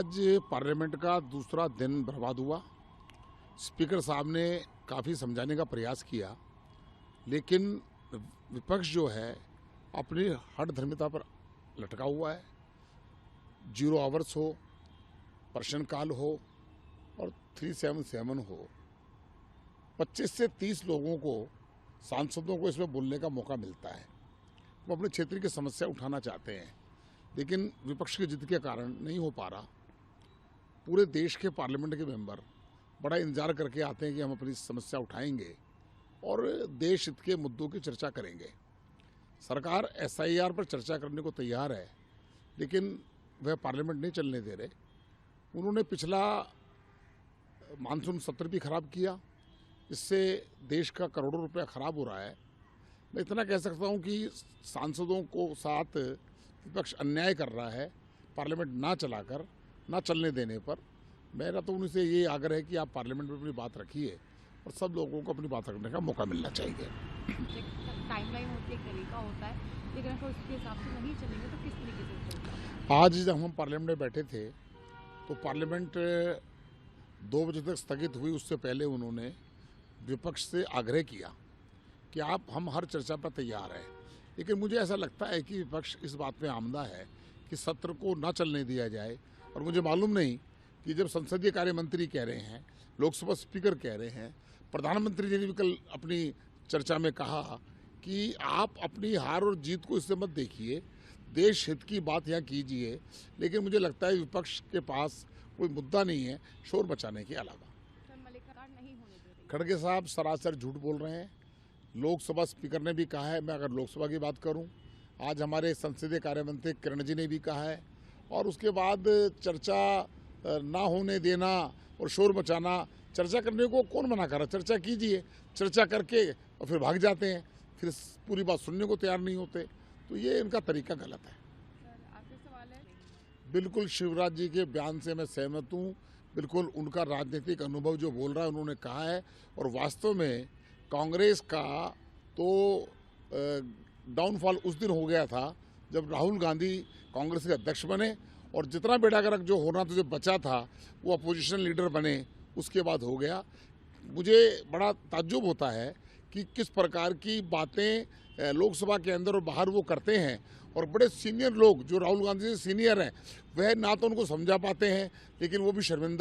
आज पार्लियामेंट का दूसरा दिन बर्बाद हुआ। स्पीकर साहब ने काफ़ी समझाने का प्रयास किया, लेकिन विपक्ष जो है अपनी हठधर्मिता पर लटका हुआ है। 0 आवर्स हो, प्रश्नकाल हो और 377 हो, 25 से 30 लोगों को, सांसदों को इसमें बोलने का मौका मिलता है। वो अपने क्षेत्र की समस्या उठाना चाहते हैं, लेकिन विपक्ष की जिद के कारण नहीं हो पा रहा। पूरे देश के पार्लियामेंट के मेंबर बड़ा इंतजार करके आते हैं कि हम अपनी समस्या उठाएंगे और देश हित के मुद्दों की चर्चा करेंगे। सरकार SIR पर चर्चा करने को तैयार है, लेकिन वह पार्लियामेंट नहीं चलने दे रहे। उन्होंने पिछला मानसून सत्र भी खराब किया, इससे देश का करोड़ों रुपया खराब हो रहा है। मैं इतना कह सकता हूं कि सांसदों को साथ विपक्ष अन्याय कर रहा है, पार्लियामेंट ना चलाकर, ना चलने देने पर। मेरा तो उनसे ये आग्रह है कि आप पार्लियामेंट में अपनी बात रखिए और सब लोगों को अपनी बात रखने का मौका मिलना चाहिए। टाइमलाइन होती है, एक तरीका होता है, लेकिन अगर उसके हिसाब से नहीं चलेंगे तो किस तरीके से चलेगा? आज जब हम पार्लियामेंट में बैठे थे तो पार्लियामेंट 2 बजे तक स्थगित हुई। उससे पहले उन्होंने विपक्ष से आग्रह किया कि हम हर चर्चा पर तैयार हैं, लेकिन मुझे ऐसा लगता है कि विपक्ष इस बात में आमदा है कि सत्र को न चलने दिया जाए। और मुझे मालूम नहीं कि जब संसदीय कार्य मंत्री कह रहे हैं, लोकसभा स्पीकर कह रहे हैं, प्रधानमंत्री जी ने भी कल अपनी चर्चा में कहा कि आप अपनी हार और जीत को इससे मत देखिए, देश हित की बात यहाँ कीजिए। लेकिन मुझे लगता है विपक्ष के पास कोई मुद्दा नहीं है शोर मचाने के अलावा। खड़गे साहब सरासर झूठ बोल रहे हैं। लोकसभा स्पीकर ने भी कहा है, मैं अगर लोकसभा की बात करूं, आज हमारे संसदीय कार्य मंत्री किरण जी ने भी कहा है। और उसके बाद चर्चा ना होने देना और शोर मचाना, चर्चा करने को कौन मना कर रहा? चर्चा कीजिए, चर्चा करके और फिर भाग जाते हैं, फिर पूरी बात सुनने को तैयार नहीं होते। तो ये इनका तरीका गलत है। आखिरी सवाल है, बिल्कुल शिवराज जी के बयान से मैं सहमत हूँ। बिल्कुल उनका राजनीतिक अनुभव जो बोल रहा है उन्होंने कहा है। और वास्तव में कांग्रेस का तो डाउनफॉल उस दिन हो गया था जब राहुल गांधी कांग्रेस के अध्यक्ष बने और जितना बेड़ा गर्क जो होना तो जो बचा था वो अपोजिशन लीडर बने, उसके बाद हो गया। मुझे बड़ा ताज्जुब होता है कि किस प्रकार की बातें लोकसभा के अंदर और बाहर वो करते हैं। और बड़े सीनियर लोग जो राहुल गांधी से सीनियर हैं, वह ना तो उनको समझा पाते हैं, लेकिन वो भी शर्मिंदा